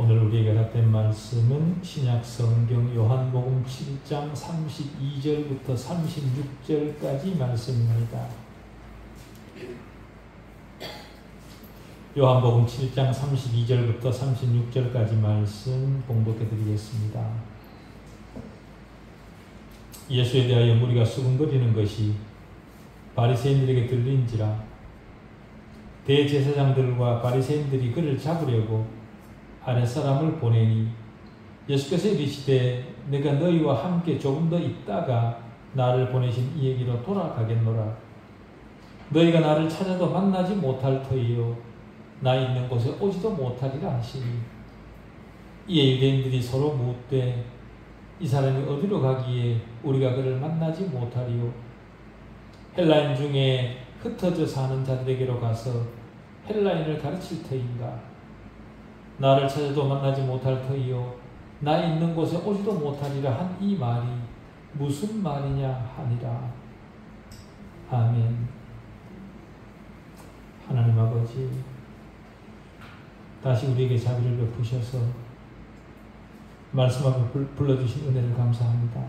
오늘 우리에게 답된 말씀은 신약성경 요한복음 7장 32절부터 36절까지 말씀입니다. 요한복음 7장 32절부터 36절까지 말씀 봉독해 드리겠습니다. 예수에 대하여 무리가 수군거리는 것이 바리새인들에게 들린지라 대제사장들과 바리새인들이 그를 잡으려고 아랫사람을 보내니 예수께서 이르시되 내가 너희와 함께 조금 더 있다가 나를 보내신 이에게로 돌아가겠노라. 너희가 나를 찾아도 만나지 못할 터이요 나 있는 곳에 오지도 못하리라 하시니 이에 유대인들이 서로 묻되 이 사람이 어디로 가기에 우리가 그를 만나지 못하리요. 헬라인 중에 흩어져 사는 자들에게로 가서 헬라인을 가르칠 터인가. 나를 찾아도 만나지 못할 터이요 나 있는 곳에 오지도 못하리라 한 이 말이 무슨 말이냐 하니라. 아멘. 하나님 아버지, 다시 우리에게 자비를 베푸셔서 말씀 앞에 불러주신 은혜를 감사합니다.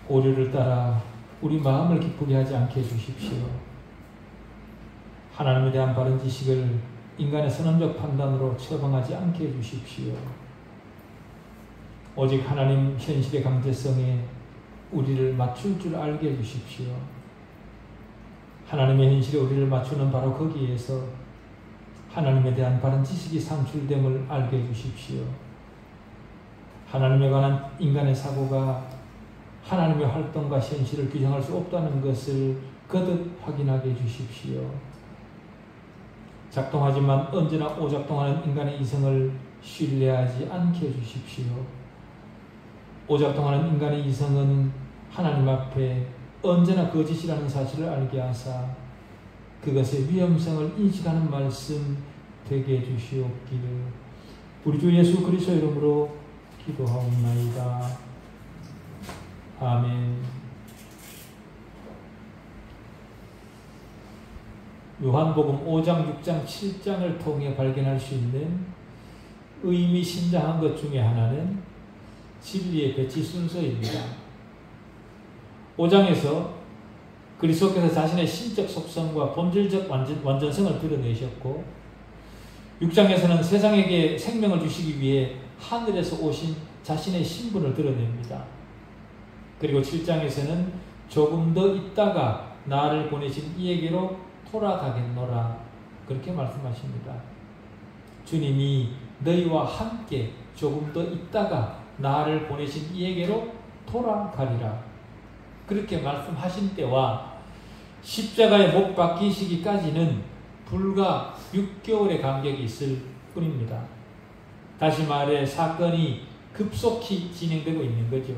오류를 따라 우리 마음을 기쁘게 하지 않게 해주십시오. 하나님에 대한 바른 지식을 인간의 선언적 판단으로 처방하지 않게 해주십시오. 오직 하나님 현실의 강제성에 우리를 맞출 줄 알게 해주십시오. 하나님의 현실에 우리를 맞추는 바로 거기에서 하나님에 대한 바른 지식이 산출됨을 알게 해주십시오. 하나님에 관한 인간의 사고가 하나님의 활동과 현실을 규정할 수 없다는 것을 거듭 확인하게 해주십시오. 작동하지만 언제나 오작동하는 인간의 이성을 신뢰하지 않게 해주십시오. 오작동하는 인간의 이성은 하나님 앞에 언제나 거짓이라는 사실을 알게 하사 그것의 위험성을 인식하는 말씀 되게 해주시옵기를 우리 주 예수 그리스도 이름으로 기도하옵나이다. 아멘. 요한복음 5장, 6장, 7장을 통해 발견할 수 있는 의미심장한 것 중에 하나는 진리의 배치 순서입니다. 5장에서 그리스도께서 자신의 신적 속성과 본질적 완전성을 드러내셨고 6장에서는 세상에게 생명을 주시기 위해 하늘에서 오신 자신의 신분을 드러냅니다. 그리고 7장에서는 조금 더 있다가 나를 보내신 이에게로 돌아가겠노라 그렇게 말씀하십니다. 주님이 너희와 함께 조금 더 있다가 나를 보내신 이에게로 돌아가리라 그렇게 말씀하신 때와 십자가에 못 박히시기까지는 불과 6개월의 간격이 있을 뿐입니다. 다시 말해 사건이 급속히 진행되고 있는 거죠.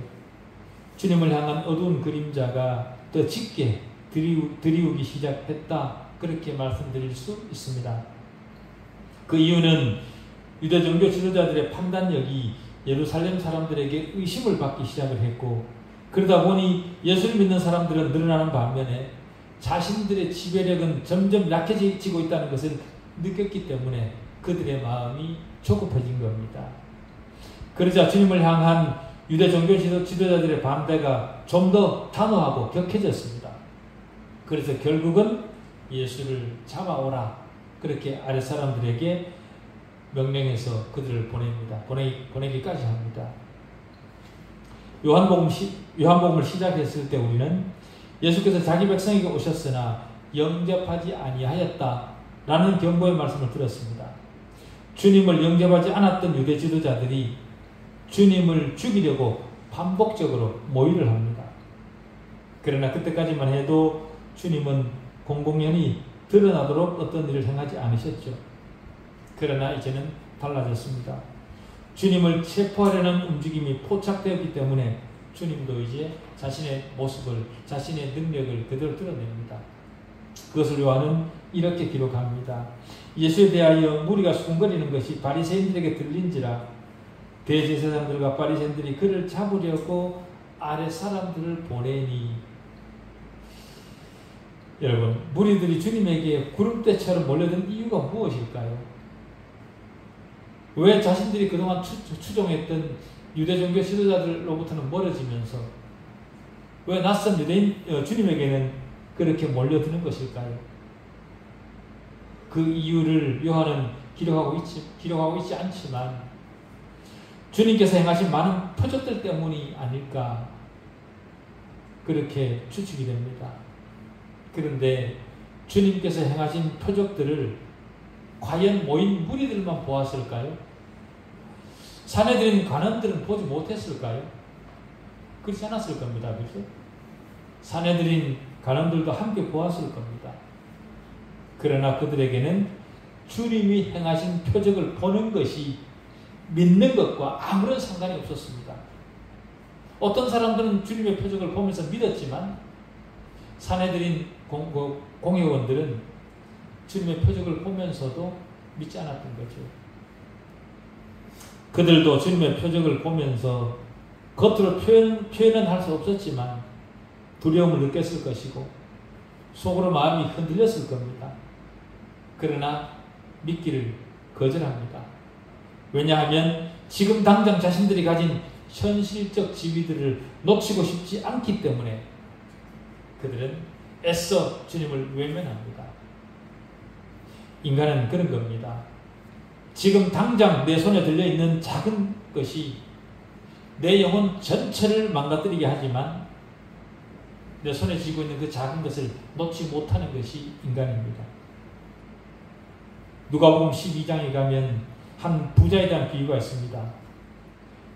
주님을 향한 어두운 그림자가 더 짙게 드리우기 시작했다 그렇게 말씀드릴 수 있습니다. 그 이유는 유대 종교 지도자들의 판단력이 예루살렘 사람들에게 의심을 받기 시작을 했고 그러다 보니 예수를 믿는 사람들은 늘어나는 반면에 자신들의 지배력은 점점 약해지고 있다는 것을 느꼈기 때문에 그들의 마음이 조급해진 겁니다. 그러자 주님을 향한 유대 종교 지도자들의 반대가 좀 더 단호하고 격해졌습니다. 그래서 결국은 예수를 잡아오라 그렇게 아랫사람들에게 명령해서 그들을 보냅니다. 보내기까지 합니다. 요한복음을 시작했을 때 우리는 예수께서 자기 백성에게 오셨으나 영접하지 아니하였다라는 경고의 말씀을 들었습니다. 주님을 영접하지 않았던 유대 지도자들이 주님을 죽이려고 반복적으로 모의를 합니다. 그러나 그때까지만 해도 주님은 공공연히 드러나도록 어떤 일을 행하지 않으셨죠. 그러나 이제는 달라졌습니다. 주님을 체포하려는 움직임이 포착되었기 때문에 주님도 이제 자신의 모습을, 자신의 능력을 그대로 드러냅니다. 그것을 요한은 이렇게 기록합니다. 예수에 대하여 무리가 수군거리는 것이 바리새인들에게 들린지라 대제사장들과 바리새인들이 그를 잡으려고 아랫사람들을 보내니. 여러분, 무리들이 주님에게 구름대처럼 몰려든 이유가 무엇일까요? 왜 자신들이 그동안 추종했던 유대 종교 지도자들로부터는 멀어지면서 왜 낯선 유대인 주님에게는 그렇게 몰려드는 것일까요? 그 이유를 요한은 기록하고 있지 않지만 주님께서 행하신 많은 표적들 때문이 아닐까 그렇게 추측이 됩니다. 그런데 주님께서 행하신 표적들을 과연 모인 무리들만 보았을까요? 산에 들인 관원들은 보지 못했을까요? 그렇지 않았을 겁니다. 그렇죠? 산에 들인 관원들도 함께 보았을 겁니다. 그러나 그들에게는 주님이 행하신 표적을 보는 것이 믿는 것과 아무런 상관이 없었습니다. 어떤 사람들은 주님의 표적을 보면서 믿었지만 산에 들인 공회원들은 주님의 표적을 보면서도 믿지 않았던 거죠. 그들도 주님의 표적을 보면서 겉으로 표현은 할 수 없었지만 두려움을 느꼈을 것이고 속으로 마음이 흔들렸을 겁니다. 그러나 믿기를 거절합니다. 왜냐하면 지금 당장 자신들이 가진 현실적 지위들을 놓치고 싶지 않기 때문에 그들은 애써 주님을 외면합니다. 인간은 그런 겁니다. 지금 당장 내 손에 들려있는 작은 것이 내 영혼 전체를 망가뜨리게 하지만 내 손에 쥐고 있는 그 작은 것을 놓지 못하는 것이 인간입니다. 누가복음 12장에 가면 한 부자에 대한 비유가 있습니다.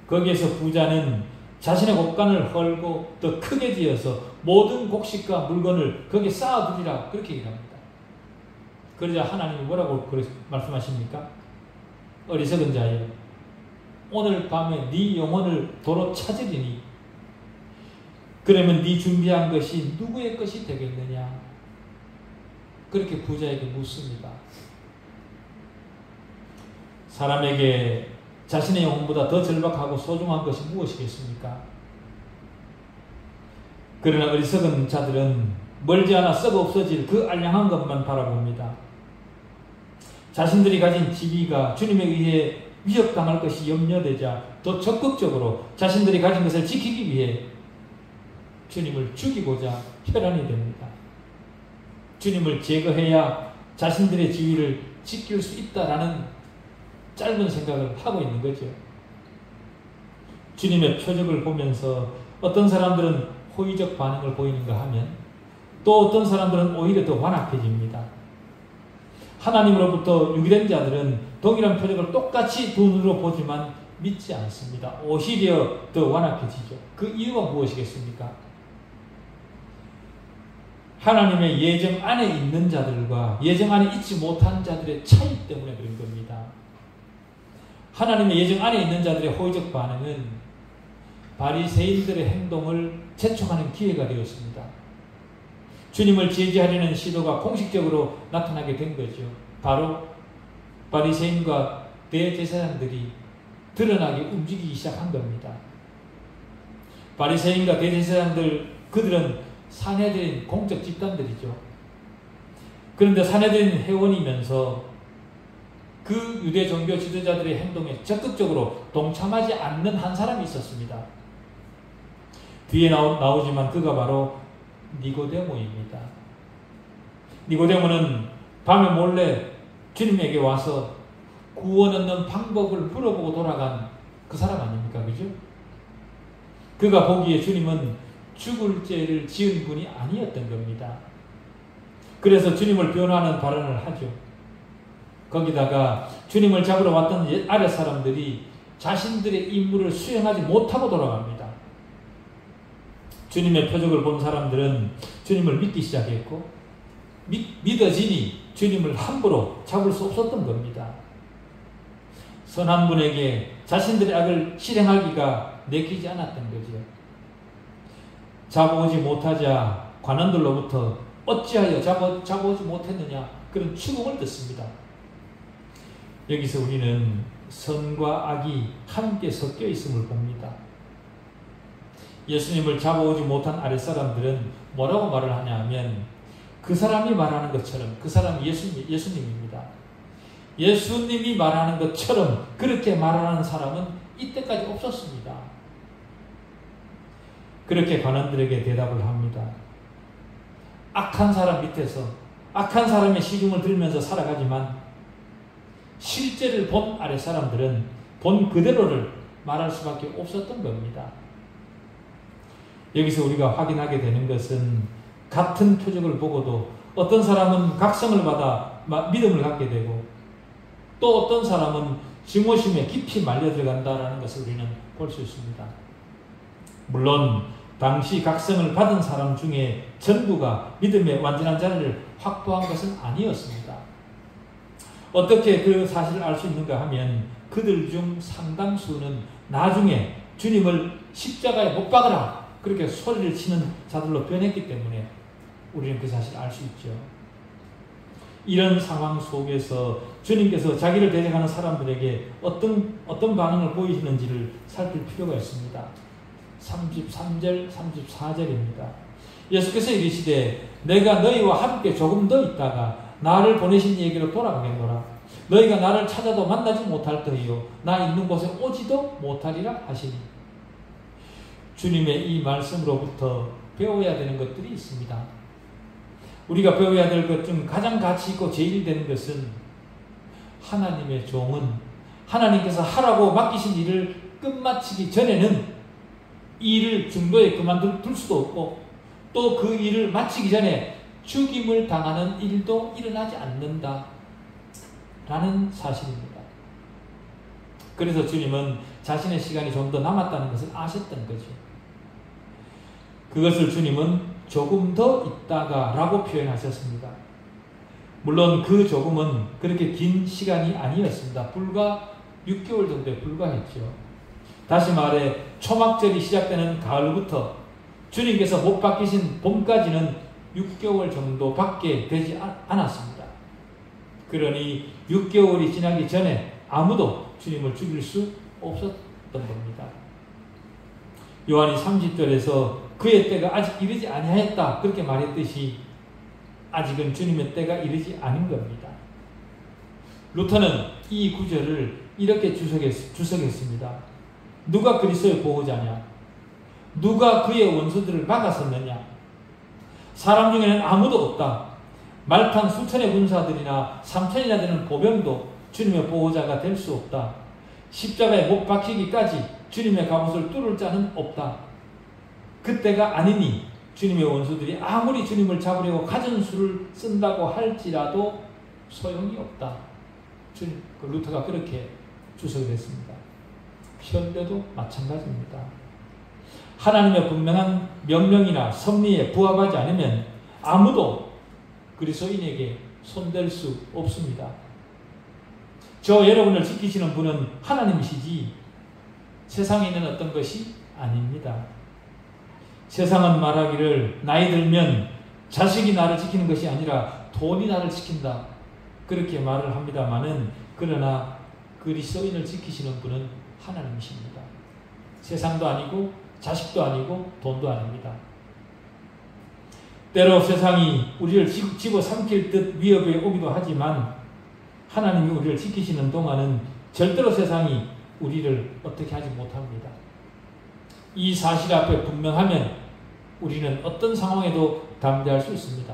거기에서 부자는 자신의 곡간을 헐고 더 크게 지어서 모든 곡식과 물건을 거기에 쌓아두리라 그렇게 얘기합니다. 그러자 하나님이 뭐라고 말씀하십니까? 어리석은 자여, 오늘 밤에 네 영혼을 도로 찾으리니 그러면 네 준비한 것이 누구의 것이 되겠느냐? 그렇게 부자에게 묻습니다. 사람에게 자신의 영혼보다 더 절박하고 소중한 것이 무엇이겠습니까? 그러나 어리석은 자들은 멀지 않아 썩어 없어질 그 알량한 것만 바라봅니다. 자신들이 가진 지위가 주님에 의해 위협당할 것이 염려되자 더 적극적으로 자신들이 가진 것을 지키기 위해 주님을 죽이고자 혈안이 됩니다. 주님을 제거해야 자신들의 지위를 지킬 수 있다라는 짧은 생각을 하고 있는 거죠. 주님의 표적을 보면서 어떤 사람들은 호의적 반응을 보이는가 하면 또 어떤 사람들은 오히려 더 완악해집니다. 하나님으로부터 유기된 자들은 동일한 표적을 똑같이 두 눈으로 보지만 믿지 않습니다. 오히려 더 완악해지죠. 그 이유가 무엇이겠습니까? 하나님의 예정 안에 있는 자들과 예정 안에 있지 못한 자들의 차이 때문에 그런 겁니다. 하나님의 예정 안에 있는 자들의 호의적 반응은 바리새인들의 행동을 재촉하는 기회가 되었습니다. 주님을 제지하려는 시도가 공식적으로 나타나게 된 거죠. 바로 바리새인과 대제사장들이 드러나게 움직이기 시작한 겁니다. 바리새인과 대제사장들, 그들은 산헤드린 공적 집단들이죠. 그런데 산헤드린 회원이면서 그 유대 종교 지도자들의 행동에 적극적으로 동참하지 않는 한 사람이 있었습니다. 뒤에 나오지만 그가 바로 니고데모입니다. 니고데모는 밤에 몰래 주님에게 와서 구원 얻는 방법을 물어보고 돌아간 그 사람 아닙니까? 그죠? 그가 보기에 주님은 죽을 죄를 지은 분이 아니었던 겁니다. 그래서 주님을 변호하는 발언을 하죠. 거기다가 주님을 잡으러 왔던 아랫 사람들이 자신들의 임무를 수행하지 못하고 돌아갑니다. 주님의 표적을 본 사람들은 주님을 믿기 시작했고 믿어지니 주님을 함부로 잡을 수 없었던 겁니다. 선한 분에게 자신들의 악을 실행하기가 내키지 않았던 거죠. 잡아오지 못하자 관원들로부터 어찌하여 잡아오지 못했느냐 그런 추궁을 듣습니다. 여기서 우리는 선과 악이 함께 섞여 있음을 봅니다. 예수님을 잡아오지 못한 아랫사람들은 뭐라고 말을 하냐 하면 그 사람이 말하는 것처럼 그 사람이 예수님입니다. 예수님이 말하는 것처럼 그렇게 말하는 사람은 이때까지 없었습니다. 그렇게 관원들에게 대답을 합니다. 악한 사람 밑에서 악한 사람의 시중을 들면서 살아가지만 실제를 본 아랫사람들은 본 그대로를 말할 수밖에 없었던 겁니다. 여기서 우리가 확인하게 되는 것은 같은 표적을 보고도 어떤 사람은 각성을 받아 믿음을 갖게 되고 또 어떤 사람은 증오심에 깊이 말려 들어간다는 것을 우리는 볼 수 있습니다. 물론 당시 각성을 받은 사람 중에 전부가 믿음의 완전한 자리를 확보한 것은 아니었습니다. 어떻게 그 사실을 알 수 있는가 하면 그들 중 상당수는 나중에 주님을 십자가에 못 박으라 그렇게 소리를 치는 자들로 변했기 때문에 우리는 그 사실을 알 수 있죠. 이런 상황 속에서 주님께서 자기를 대적하는 사람들에게 어떤 반응을 보이시는지를 살필 필요가 있습니다. 33절, 34절입니다. 예수께서 이르시되 내가 너희와 함께 조금 더 있다가 나를 보내신 이에게로 돌아가겠노라. 너희가 나를 찾아도 만나지 못할 터이요 나 있는 곳에 오지도 못하리라 하시니. 주님의 이 말씀으로부터 배워야 되는 것들이 있습니다. 우리가 배워야 될 것 중 가장 가치 있고 제일 되는 것은 하나님의 종은 하나님께서 하라고 맡기신 일을 끝마치기 전에는 이 일을 중도에 그만둘 수도 없고 또 그 일을 마치기 전에 죽임을 당하는 일도 일어나지 않는다 라는 사실입니다. 그래서 주님은 자신의 시간이 좀 더 남았다는 것을 아셨던 거죠. 그것을 주님은 조금 더 있다가 라고 표현하셨습니다. 물론 그 조금은 그렇게 긴 시간이 아니었습니다. 불과 6개월 정도에 불과했죠. 다시 말해 초막절이 시작되는 가을부터 주님께서 못 박히신 봄까지는 6개월 정도밖에 되지 않았습니다. 그러니 6개월이 지나기 전에 아무도 주님을 죽일 수 없었던 겁니다. 요한이 30절에서 그의 때가 아직 이르지 아니하였다 그렇게 말했듯이 아직은 주님의 때가 이르지 않은 겁니다. 루터는 이 구절을 이렇게 주석했습니다. 누가 그리스도의 보호자냐? 누가 그의 원수들을 막았었느냐? 사람 중에는 아무도 없다. 말탄 수천의 군사들이나 3천이나 되는 보병도 주님의 보호자가 될 수 없다. 십자가에 못 박히기까지 주님의 갑옷을 뚫을 자는 없다. 그때가 아니니 주님의 원수들이 아무리 주님을 잡으려고 가진 수를 쓴다고 할지라도 소용이 없다. 루터가 그렇게 주석을 했습니다. 현대도 마찬가지입니다. 하나님의 분명한 명령이나 섭리에 부합하지 않으면 아무도 그리스도인에게 손댈 수 없습니다. 저 여러분을 지키시는 분은 하나님이시지 세상에 있는 어떤 것이 아닙니다. 세상은 말하기를 나이 들면 자식이 나를 지키는 것이 아니라 돈이 나를 지킨다 그렇게 말을 합니다마는 그러나 그리스도인을 지키시는 분은 하나님이십니다. 세상도 아니고 자식도 아니고 돈도 아닙니다. 때로 세상이 우리를 집어삼킬 듯 위협에 오기도 하지만 하나님이 우리를 지키시는 동안은 절대로 세상이 우리를 어떻게 하지 못합니다. 이 사실 앞에 분명하면 우리는 어떤 상황에도 담대할 수 있습니다.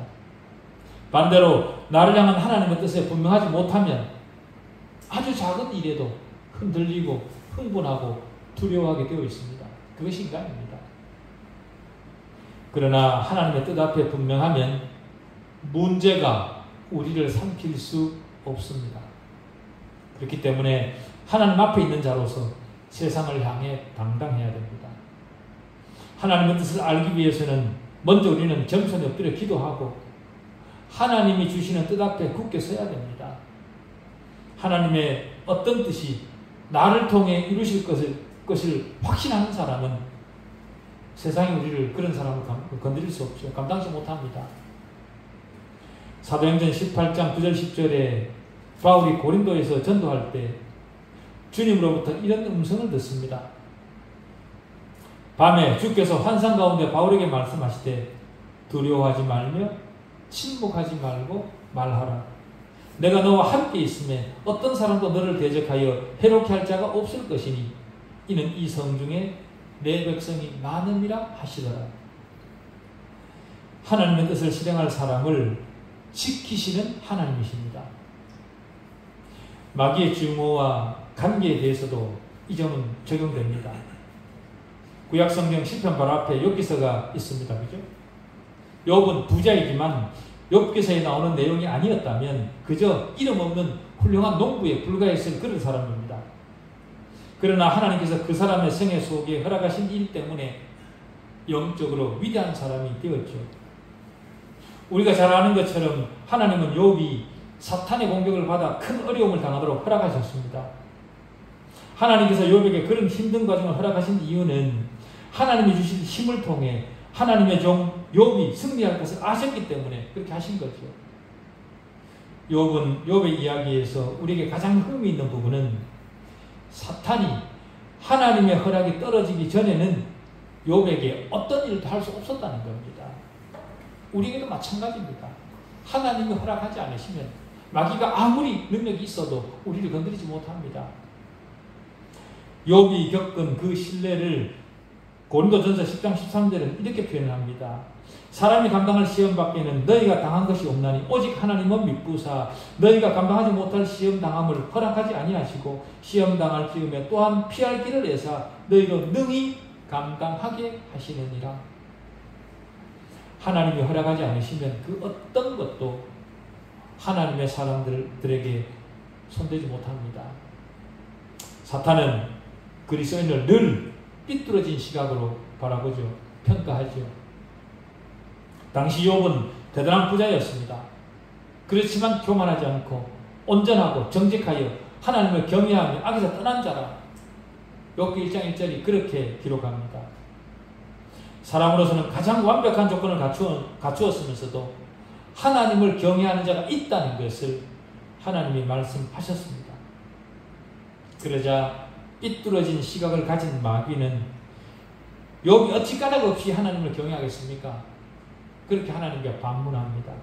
반대로 나를 향한 하나님의 뜻에 분명하지 못하면 아주 작은 일에도 흔들리고 흥분하고 두려워하게 되어 있습니다. 그것이 인간입니다. 그러나 하나님의 뜻 앞에 분명하면 문제가 우리를 삼킬 수 없습니다. 그렇기 때문에 하나님 앞에 있는 자로서 세상을 향해 당당해야 됩니다. 하나님의 뜻을 알기 위해서는 먼저 우리는 겸손히 엎드려 기도하고 하나님이 주시는 뜻 앞에 굳게 서야 됩니다. 하나님의 어떤 뜻이 나를 통해 이루실 것을 확신하는 사람은 세상이 우리를 그런 사람을 건드릴 수 없죠. 감당치 못합니다. 사도행전 18장 9절 10절에 바울이 고린도에서 전도할 때 주님으로부터 이런 음성을 듣습니다. 밤에 주께서 환상 가운데 바울에게 말씀하시되 두려워하지 말며 침묵하지 말고 말하라. 내가 너와 함께 있음에 어떤 사람도 너를 대적하여 해롭게 할 자가 없을 것이니 이는 이 성중에 내 백성이 많음이라 하시더라. 하나님의 뜻을 실행할 사람을 지키시는 하나님이십니다. 마귀의 증오와 관계에 대해서도 이 점은 적용됩니다. 구약성경 시편 바로 앞에 욥기서가 있습니다. 그죠? 욥은 부자이지만 욥기서에 나오는 내용이 아니었다면 그저 이름 없는 훌륭한 농부에 불과했을 그런 사람입니다. 그러나 하나님께서 그 사람의 생애 속에 허락하신 일 때문에 영적으로 위대한 사람이 되었죠. 우리가 잘 아는 것처럼 하나님은 욥이 사탄의 공격을 받아 큰 어려움을 당하도록 허락하셨습니다. 하나님께서 욥에게 그런 힘든 과정을 허락하신 이유는 하나님이 주신 힘을 통해 하나님의 종 욥이 승리할 것을 아셨기 때문에 그렇게 하신 거죠. 욥의 이야기에서 우리에게 가장 흥미있는 부분은 사탄이 하나님의 허락이 떨어지기 전에는 욥에게 어떤 일도 할 수 없었다는 겁니다. 우리에게도 마찬가지입니다. 하나님이 허락하지 않으시면 마귀가 아무리 능력이 있어도 우리를 건드리지 못합니다. 욥이 겪은 그 신뢰를 고린도전서 10장 13절은 이렇게 표현합니다. 사람이 감당할 시험 밖에는 너희가 당한 것이 없나니 오직 하나님은 미쁘사 너희가 감당하지 못할 시험 당함을 허락하지 아니하시고 시험 당할 즈음에 또한 피할 길을 내사 너희로 능히 감당하게 하시느니라. 하나님이 허락하지 않으시면 그 어떤 것도 하나님의 사람들에게 손대지 못합니다. 사탄은 그리스도인을 늘 삐뚤어진 시각으로 바라보죠. 평가하죠. 당시 욥은 대단한 부자였습니다. 그렇지만 교만하지 않고 온전하고 정직하여 하나님을 경외하며 악에서 떠난 자라. 욥기 1장 1절이 그렇게 기록합니다. 사람으로서는 가장 완벽한 조건을 갖추었으면서도 하나님을 경외하는 자가 있다는 것을 하나님이 말씀하셨습니다. 그러자 삐뚤어진 시각을 가진 마귀는 욥이 어찌 까닭 없이 하나님을 경외하겠습니까? 그렇게 하나님께 반문합니다.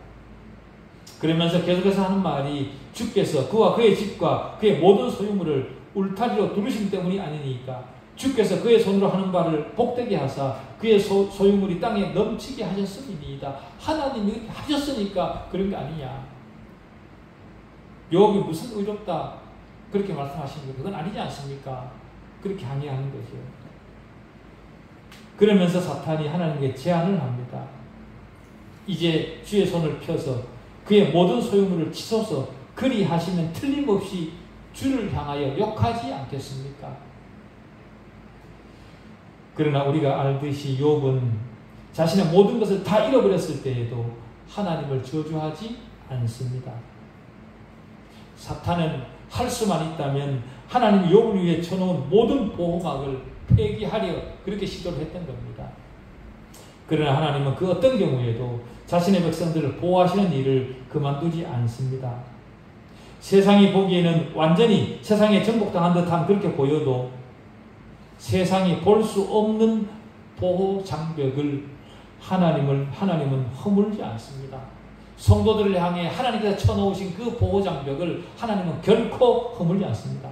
그러면서 계속해서 하는 말이 주께서 그와 그의 집과 그의 모든 소유물을 울타리로 두르신 때문이 아니니까 주께서 그의 손으로 하는 바를 복되게 하사 그의 소유물이 땅에 넘치게 하셨음이니이다. 하나님이 이렇게 하셨으니까 그런 게 아니냐. 욥이 무슨 의롭다 그렇게 말씀하시는 거 그건 아니지 않습니까? 그렇게 항의하는 거죠. 그러면서 사탄이 하나님께 제안을 합니다. 이제 주의 손을 펴서 그의 모든 소유물을 치소서 그리하시면 틀림없이 주를 향하여 욕하지 않겠습니까? 그러나 우리가 알듯이 욥은 자신의 모든 것을 다 잃어버렸을 때에도 하나님을 저주하지 않습니다. 사탄은 할 수만 있다면 하나님이 욥을 위해 쳐놓은 모든 보호막을 폐기하려 그렇게 시도를 했던 겁니다. 그러나 하나님은 그 어떤 경우에도 자신의 백성들을 보호하시는 일을 그만두지 않습니다. 세상이 보기에는 완전히 세상에 정복당한 듯한 그렇게 보여도 세상이 볼 수 없는 보호 장벽을 하나님은 허물지 않습니다. 성도들을 향해 하나님께서 쳐놓으신 그 보호 장벽을 하나님은 결코 허물지 않습니다.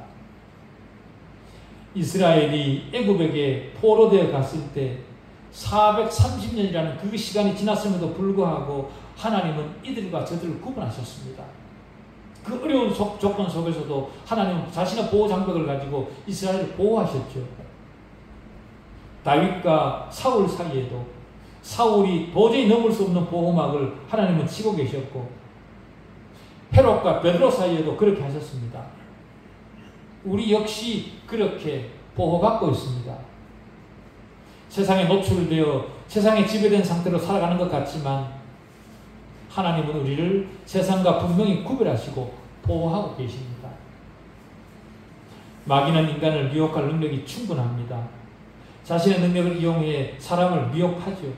이스라엘이 애굽에게 포로되어 갔을 때 430년이라는 그 시간이 지났음에도 불구하고 하나님은 이들과 저들을 구분하셨습니다. 그 어려운 조건 속에서도 하나님은 자신의 보호 장벽을 가지고 이스라엘을 보호하셨죠. 다윗과 사울 사이에도 사울이 도저히 넘을 수 없는 보호막을 하나님은 치고 계셨고 헤롯과 베드로 사이에도 그렇게 하셨습니다. 우리 역시 그렇게 보호받고 있습니다. 세상에 노출되어 세상에 지배된 상태로 살아가는 것 같지만 하나님은 우리를 세상과 분명히 구별하시고 보호하고 계십니다. 마귀는 인간을 미혹할 능력이 충분합니다. 자신의 능력을 이용해 사람을 미혹하죠.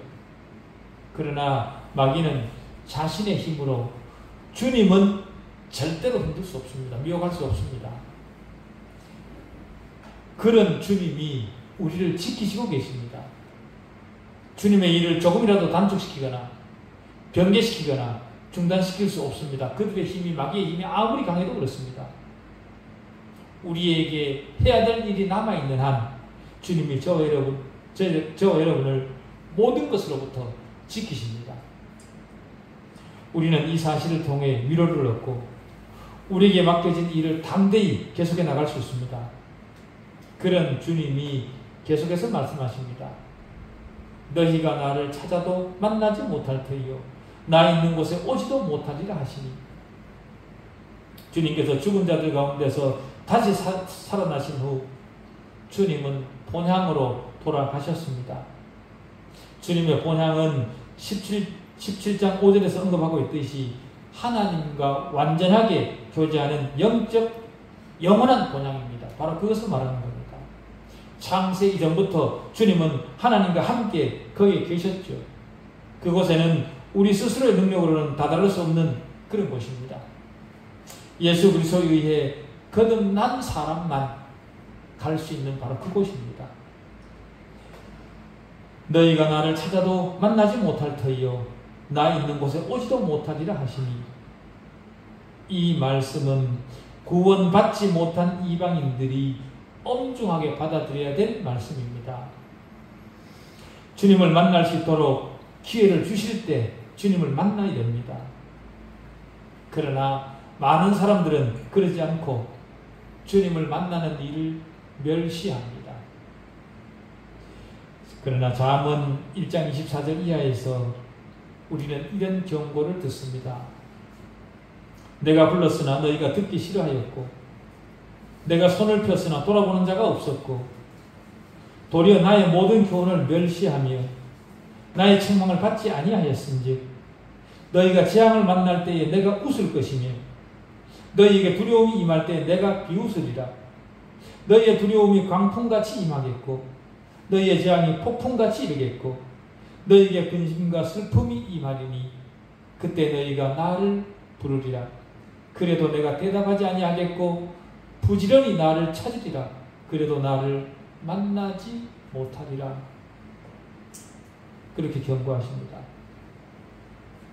그러나 마귀는 자신의 힘으로 주님은 절대로 흔들 수 없습니다. 미혹할 수 없습니다. 그런 주님이 우리를 지키시고 계십니다. 주님의 일을 조금이라도 단축시키거나 변개시키거나 중단시킬 수 없습니다. 그들의 힘이, 마귀의 힘이 아무리 강해도 그렇습니다. 우리에게 해야 될 일이 남아있는 한 주님이 저와 여러분을 모든 것으로부터 지키십니다. 우리는 이 사실을 통해 위로를 얻고 우리에게 맡겨진 일을 당대히 계속해 나갈 수 있습니다. 그런 주님이 계속해서 말씀하십니다. 너희가 나를 찾아도 만나지 못할 터이요 나 있는 곳에 오지도 못하리라 하시니, 주님께서 죽은 자들 가운데서 다시 살아나신 후 주님은 본향으로 돌아가셨습니다. 주님의 본향은 17장 5절에서 언급하고 있듯이 하나님과 완전하게 교제하는 영원한 본향입니다. 바로 그것을 말하는 겁니다. 창세 이전부터 주님은 하나님과 함께 거기에 계셨죠. 그곳에는 우리 스스로의 능력으로는 다다를 수 없는 그런 곳입니다. 예수 그리스도에 의해 거듭난 사람만 갈 수 있는 바로 그곳입니다. 너희가 나를 찾아도 만나지 못할 터이요 나 있는 곳에 오지도 못하리라 하시니, 이 말씀은 구원받지 못한 이방인들이 엄중하게 받아들여야 될 말씀입니다. 주님을 만날 수 있도록 기회를 주실 때 주님을 만나야 됩니다. 그러나 많은 사람들은 그러지 않고 주님을 만나는 일을 멸시합니다. 그러나 잠언 1장 24절 이하에서 우리는 이런 경고를 듣습니다. 내가 불렀으나 너희가 듣기 싫어하였고 내가 손을 폈으나 돌아보는 자가 없었고 도리어 나의 모든 교훈을 멸시하며 나의 책망을 받지 아니하였은즉 너희가 재앙을 만날 때에 내가 웃을 것이며 너희에게 두려움이 임할 때에 내가 비웃으리라. 너희의 두려움이 광풍같이 임하겠고 너희의 재앙이 폭풍같이 이르겠고 너희에게 근심과 슬픔이 임하리니 그때 너희가 나를 부르리라. 그래도 내가 대답하지 아니하겠고 부지런히 나를 찾으리라. 그래도 나를 만나지 못하리라. 그렇게 경고하십니다.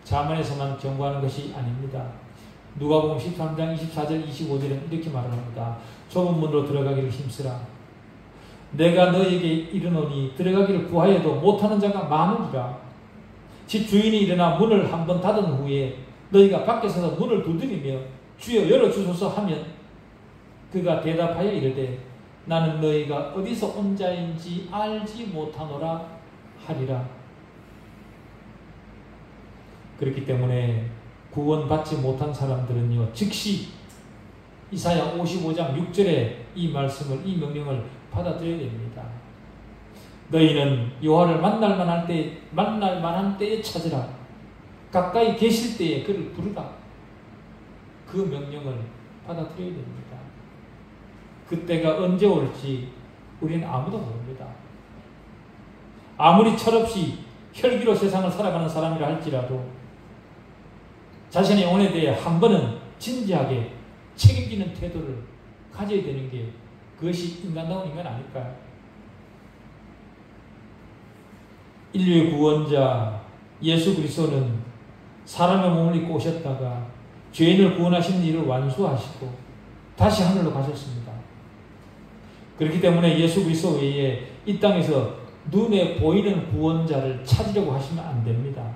잠언에서만 경고하는 것이 아닙니다. 누가복음 13장 24절 25절은 이렇게 말합니다. 좁은 문으로 들어가기를 힘쓰라. 내가 너희에게 이르노니 들어가기를 구하여도 못하는 자가 많으리라. 집 주인이 일어나 문을 한번 닫은 후에 너희가 밖에 서서 문을 두드리며 주여 열어주소서 하면 그가 대답하여 이르되 나는 너희가 어디서 온 자인지 알지 못하노라 하리라. 그렇기 때문에 구원받지 못한 사람들은요 즉시 이사야 55장 6절에 이 말씀을, 이 명령을 받아들여야 됩니다. 너희는 여호와를 만날 만한 때에 찾으라. 가까이 계실 때에 그를 부르라. 그 명령을 받아들여야 됩니다. 그때가 언제 올지 우리는 아무도 모릅니다. 아무리 철없이 혈기로 세상을 살아가는 사람이라 할지라도 자신의 영혼에 대해 한 번은 진지하게 책임지는 태도를 가져야 되는 게 그것이 인간다운 인간 아닐까요? 인류의 구원자 예수 그리스도는 사람의 몸을 입고 오셨다가 죄인을 구원하시는 일을 완수하시고 다시 하늘로 가셨습니다. 그렇기 때문에 예수 그리스도 외에 이 땅에서 눈에 보이는 구원자를 찾으려고 하시면 안 됩니다.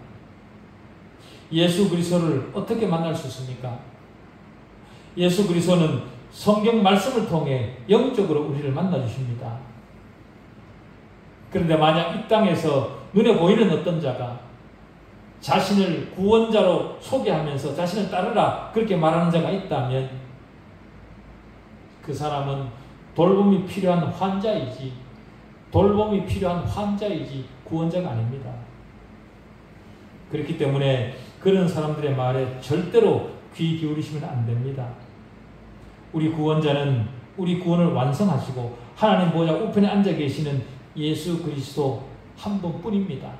예수 그리스도를 어떻게 만날 수 있습니까? 예수 그리스도는 성경 말씀을 통해 영적으로 우리를 만나주십니다. 그런데 만약 이 땅에서 눈에 보이는 어떤 자가 자신을 구원자로 소개하면서 자신을 따르라 그렇게 말하는 자가 있다면 그 사람은 돌봄이 필요한 환자이지 구원자가 아닙니다. 그렇기 때문에 그런 사람들의 말에 절대로 귀 기울이시면 안 됩니다. 우리 구원자는 우리 구원을 완성하시고 하나님 보좌 우편에 앉아 계시는 예수 그리스도 한 분뿐입니다.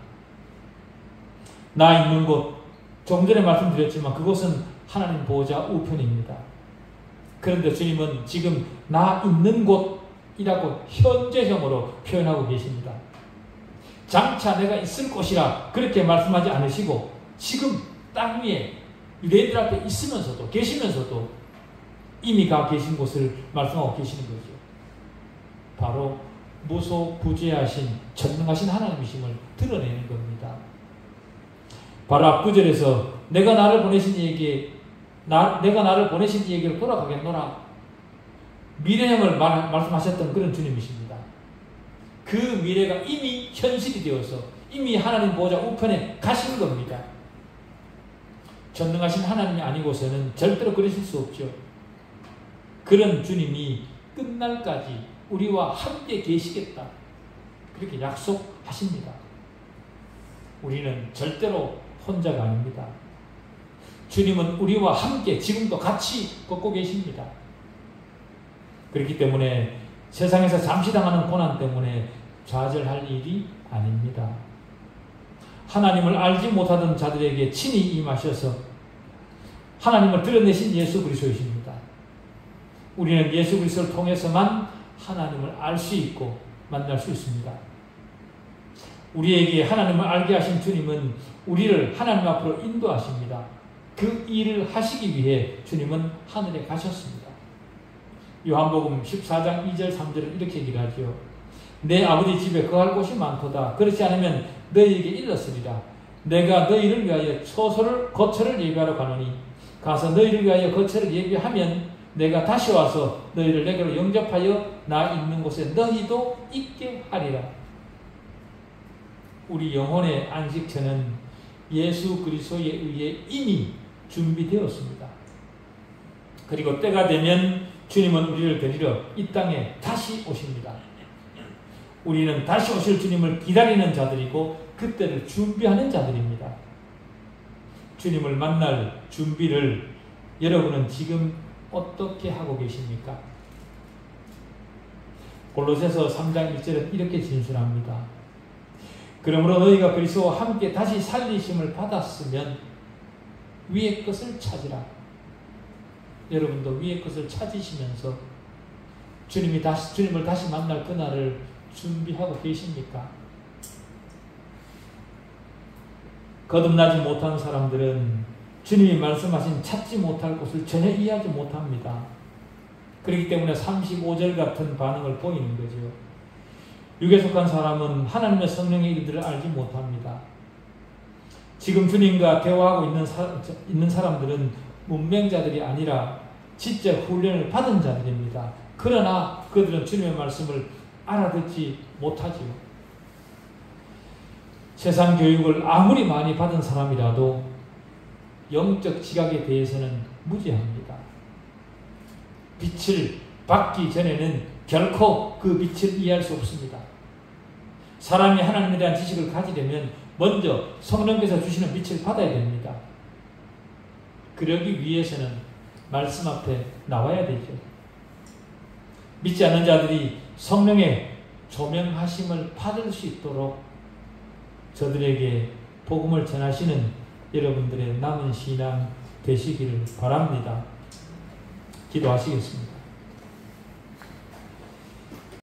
나 있는 곳, 조금 전에 말씀드렸지만 그곳은 하나님 보좌 우편입니다. 그런데 주님은 지금 나 있는 곳이라고 현재형으로 표현하고 계십니다. 장차 내가 있을 곳이라 그렇게 말씀하지 않으시고 지금 땅 위에 유대인들 앞에 있으면서도 계시면서도 이미 가 계신 곳을 말씀하고 계시는 거죠. 바로 무소부재하신 전능하신 하나님이심을 드러내는 겁니다. 바로 앞구절에서 내가 나를 보내신 이에게로 돌아가겠노라. 미래형을 말씀하셨던 그런 주님이십니다. 그 미래가 이미 현실이 되어서 이미 하나님 보좌 우편에 가신 겁니다. 전능하신 하나님이 아니고서는 절대로 그러실 수 없죠. 그런 주님이 끝날까지 우리와 함께 계시겠다. 그렇게 약속하십니다. 우리는 절대로 혼자가 아닙니다. 주님은 우리와 함께 지금도 같이 걷고 계십니다. 그렇기 때문에 세상에서 잠시 당하는 고난 때문에 좌절할 일이 아닙니다. 하나님을 알지 못하던 자들에게 친히 임하셔서 하나님을 드러내신 예수 그리스도이십니다. 우리는 예수 그리스도를 통해서만 하나님을 알 수 있고 만날 수 있습니다. 우리에게 하나님을 알게 하신 주님은 우리를 하나님 앞으로 인도하십니다. 그 일을 하시기 위해 주님은 하늘에 가셨습니다. 요한복음 14장 2절 3절은 이렇게 얘기를 하죠. 내 아버지 집에 거할 곳이 많도다. 그렇지 않으면 너희에게 일렀으리라. 내가 너희를 위하여 거처를 예비하러 가노니 가서 너희를 위하여 거처를 예비하면 내가 다시 와서 너희를 내게로 영접하여 나 있는 곳에 너희도 있게 하리라. 우리 영혼의 안식처는 예수 그리스도에 의해 이미 준비되었습니다. 그리고 때가 되면 주님은 우리를 데리러 이 땅에 다시 오십니다. 우리는 다시 오실 주님을 기다리는 자들이고 그때를 준비하는 자들입니다. 주님을 만날 준비를 여러분은 지금 어떻게 하고 계십니까? 골로새서 3장 1절은 이렇게 진술합니다. 그러므로 너희가 그리스도와 함께 다시 살리심을 받았으면 위의 것을 찾으라. 여러분도 위의 것을 찾으시면서 주님을 다시 만날 그날을 준비하고 계십니까? 거듭나지 못한 사람들은 주님이 말씀하신 찾지 못할 곳을 전혀 이해하지 못합니다. 그렇기 때문에 35절 같은 반응을 보이는 거죠. 육에 속한 사람은 하나님의 성령의 일들을 알지 못합니다. 지금 주님과 대화하고 있는 사람들은 문맹자들이 아니라 진짜 훈련을 받은 자들입니다. 그러나 그들은 주님의 말씀을 알아듣지 못하지요. 세상 교육을 아무리 많이 받은 사람이라도 영적 지각에 대해서는 무지합니다. 빛을 받기 전에는 결코 그 빛을 이해할 수 없습니다. 사람이 하나님에 대한 지식을 가지려면 먼저 성령께서 주시는 빛을 받아야 됩니다. 그러기 위해서는 말씀 앞에 나와야 되죠. 믿지 않는 자들이 성령의 조명하심을 받을 수 있도록 저들에게 복음을 전하시는 여러분들의 남은 신앙 되시기를 바랍니다. 기도하시겠습니다.